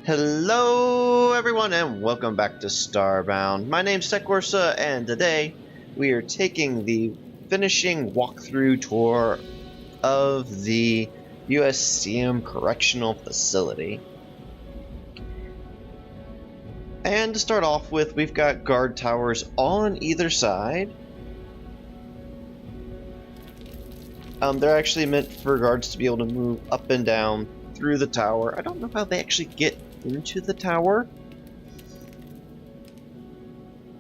Hello everyone and welcome back to Starbound. My name's TechWorsa and today we are taking the finishing walkthrough tour of the USCM Correctional Facility. And to start off with, we've got guard towers on either side. They're actually meant for guards to be able to move up and down through the tower. I don't know how they actually get into the tower.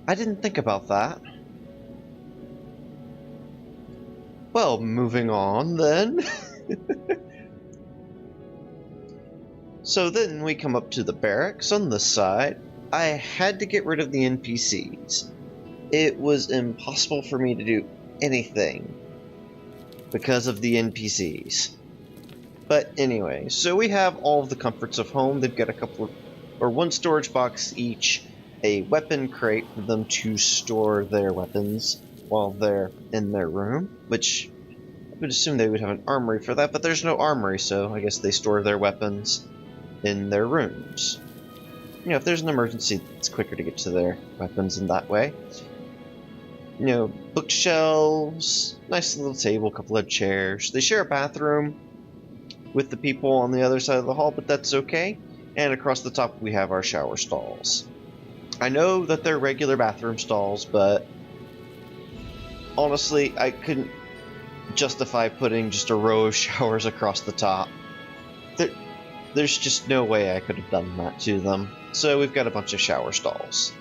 I didn't think about that. Well, moving on then. So then we come up to the barracks on this side. I had to get rid of the NPCs. It was impossible for me to do anything because of the NPCs. But anyway, so we have all of the comforts of home. They've got one storage box each, a weapon crate for them to store their weapons while they're in their room, which I would assume they would have an armory for that, but there's no armory, so I guess they store their weapons in their rooms. You know, if there's an emergency, it's quicker to get to their weapons in that way. You know, bookshelves, nice little table, couple of chairs. They share a bathroom with the people on the other side of the hall, but that's okay. And across the top we have our shower stalls. I know that they're regular bathroom stalls, but honestly I couldn't justify putting just a row of showers across the top. There's just no way I could have done that to them. So we've got a bunch of shower stalls.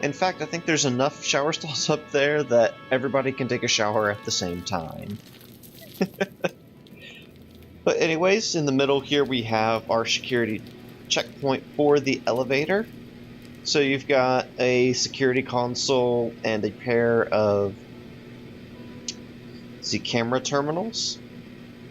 In fact, I think there's enough shower stalls up there that everybody can take a shower at the same time. But anyways, in the middle here we have our security checkpoint for the elevator. So you've got a security console and a pair of camera terminals.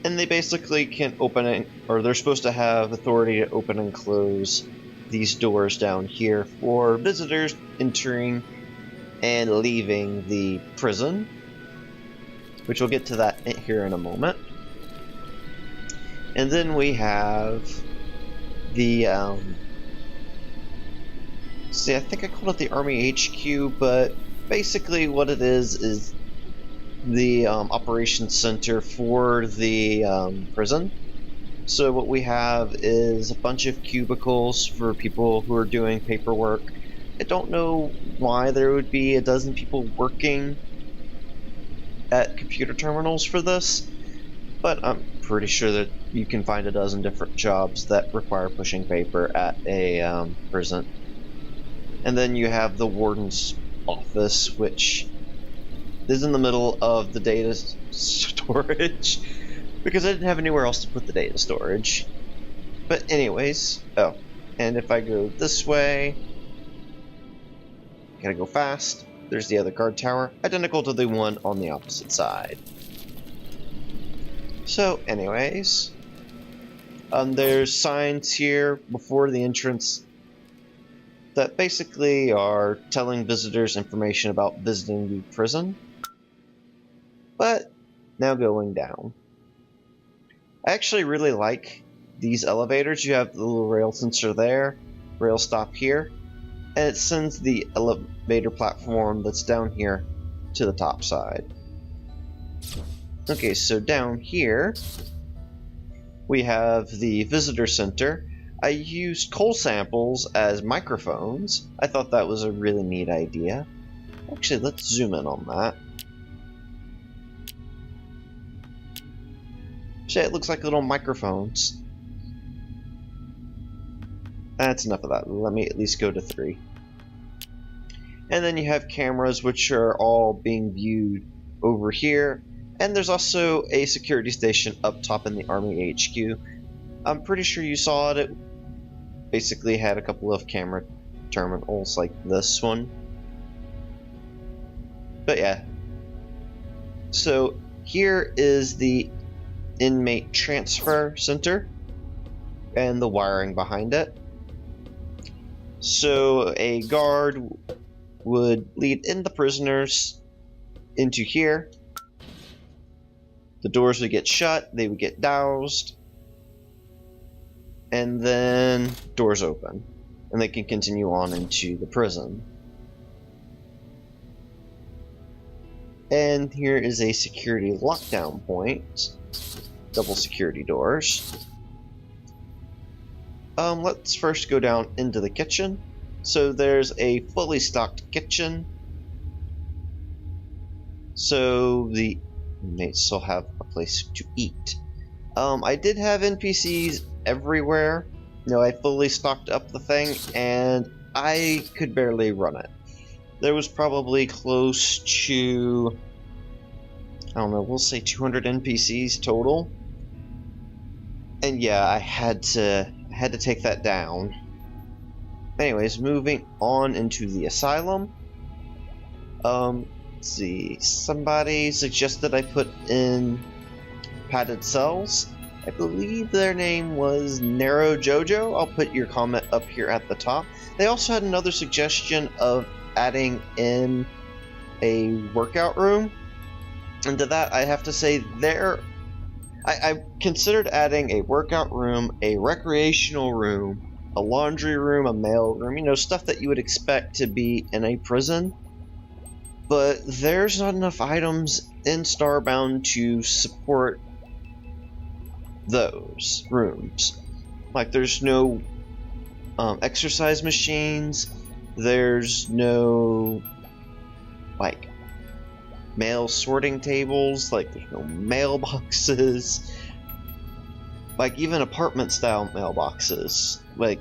And they basically can open or they're supposed to have authority to open and close these doors down here for visitors entering and leaving the prison, which we'll get to that here in a moment. And then we have the, see, I think I called it the Army HQ, but basically what it is the operations center for the prison. So what we have is a bunch of cubicles for people who are doing paperwork. I don't know why there would be a dozen people working at computer terminals for this, but I'm pretty sure that you can find a dozen different jobs that require pushing paper at a prison. And then you have the warden's office, which is in the middle of the data storage because I didn't have anywhere else to put the data storage. But anyways, oh, and if I go this way, gotta go fast, there's the other guard tower, identical to the one on the opposite side. So anyways, there's signs here before the entrance that basically are telling visitors information about visiting the prison. But now going down. I actually really like these elevators. You have the little rail sensor there, rail stop here, and it sends the elevator platform that's down here to the top side. Okay, so down here we have the visitor center. I used coal samples as microphones. I thought that was a really neat idea. Actually, let's zoom in on that. See, it looks like little microphones. That's enough of that. Let me at least go to 3. And then you have cameras which are all being viewed over here. And there's also a security station up top in the Army HQ. I'm pretty sure you saw it. It basically had a couple of camera terminals like this one. But yeah. So here is the inmate transfer center and the wiring behind it. So a guard would lead in the prisoners into here. The doors would get shut, they would get doused, and then doors open, and they can continue on into the prison. And here is a security lockdown point. Double security doors. Let's first go down into the kitchen. So there's a fully stocked kitchen. So the inmates still have a place to eat. I did have NPCs everywhere. I fully stocked up the thing, and I could barely run it. There was probably close to, I don't know, we'll say 200 NPCs total. And yeah, I had to take that down. Anyways, moving on into the asylum. Let's see, somebody suggested I put in padded cells. I believe their name was Narrow Jojo. I'll put your comment up here at the top. They also had another suggestion of adding in a workout room. And to that, I have to say I considered adding a workout room, a recreational room, a laundry room, a mail room, stuff that you would expect to be in a prison. But there's not enough items in Starbound to support those rooms. Like, there's no exercise machines, there's no, like, mail sorting tables, like, there's no mailboxes, like, even apartment-style mailboxes, like,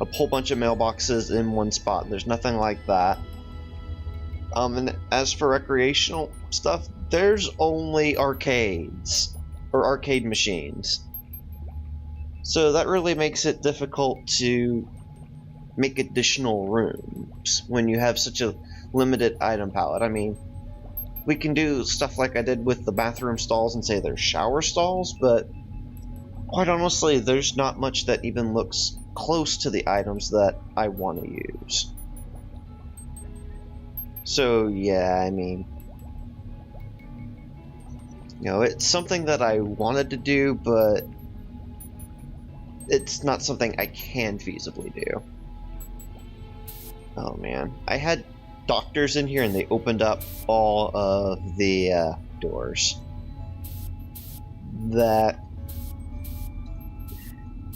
a whole bunch of mailboxes in one spot. There's nothing like that. And as for recreational stuff, there's only arcades, or arcade machines. So that really makes it difficult to make additional rooms when you have such a limited item palette. I mean, we can do stuff like I did with the bathroom stalls and say they're shower stalls, but quite honestly, there's not much that even looks close to the items that I want to use. So yeah, I mean, it's something that I wanted to do, but it's not something I can feasibly do. Oh man, I had doctors in here and they opened up all of the doors. That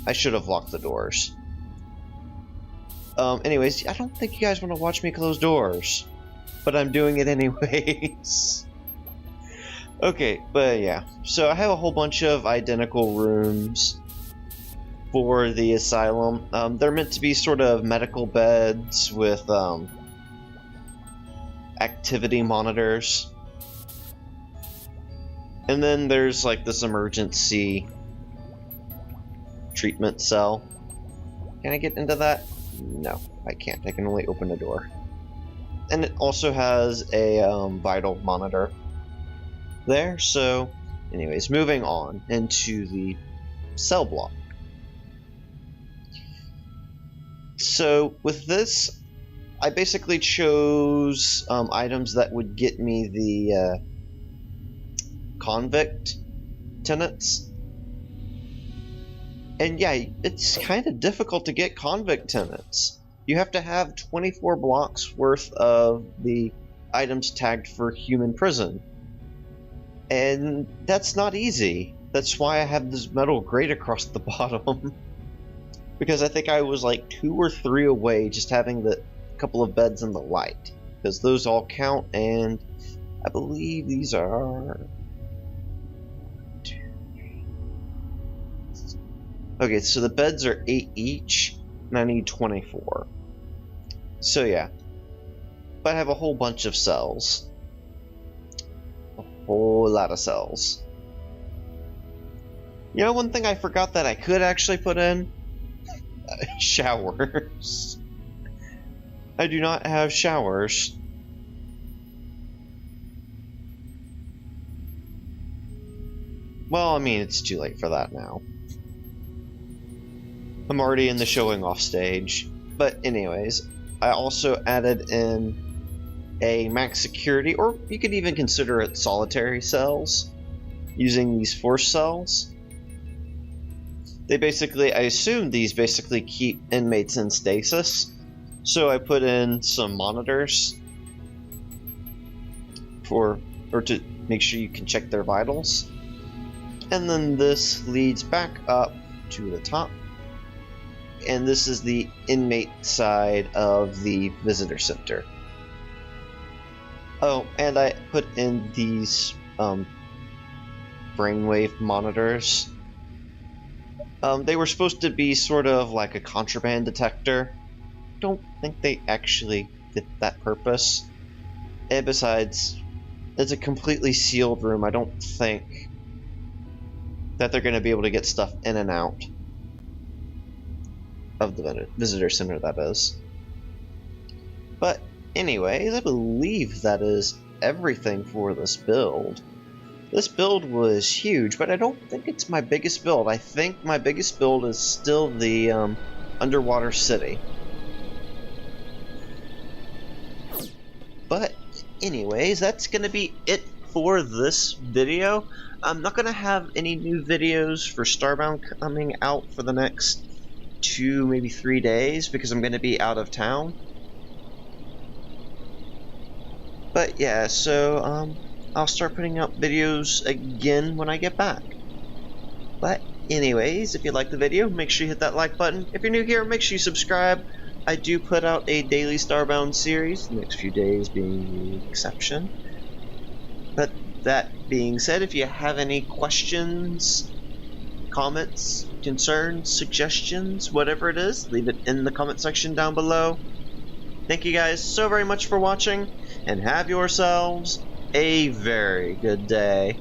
I should have locked the doors. Anyways, I don't think you guys want to watch me close doors, but I'm doing it anyways. Okay, but yeah, so I have a whole bunch of identical rooms for the asylum. They're meant to be sort of medical beds with activity monitors. And then there's like this emergency treatment cell. Can I get into that? No, I can't. I can only open the door. And it also has a vital monitor there. So anyways, moving on into the cell block. So with this, I basically chose items that would get me the convict tenants. And yeah, it's kind of difficult to get convict tenants. You have to have 24 blocks worth of the items tagged for human prison. And that's not easy. That's why I have this metal grate across the bottom. Because I think I was like 2 or 3 away just having the couple of beds in the light. Because those all count, and I believe these are... Okay, so the beds are 8 each, and I need 24. So yeah. But I have a whole bunch of cells. A whole lot of cells. One thing I forgot that I could actually put in? Showers. I do not have showers. Well, I mean, it's too late for that now. I'm already in the showing off stage. But anyways, I also added in a max security, or you could even consider it solitary cells, using these force cells. I assume these basically keep inmates in stasis. So I put in some monitors to make sure you can check their vitals. And then this leads back up to the top. And this is the inmate side of the visitor center. Oh, and I put in these brainwave monitors. They were supposed to be sort of like a contraband detector. Don't think they actually fit that purpose. And besides, it's a completely sealed room. I don't think that they're going to be able to get stuff in and out of the visitor center, that is. But anyways, I believe that is everything for this build. This build was huge, but I don't think it's my biggest build. I think my biggest build is still the underwater city. But anyways, that's going to be it for this video. I'm not going to have any new videos for Starbound coming out for the next 2, maybe 3 days, because I'm going to be out of town. But yeah, so I'll start putting out videos again when I get back. But anyways, if you like the video, make sure you hit that like button. If you're new here, make sure you subscribe. I do put out a daily Starbound series, the next few days being the exception. But that being said, if you have any questions, comments, concerns, suggestions, whatever it is, leave it in the comment section down below. Thank you guys so very much for watching, and have yourselves a very good day.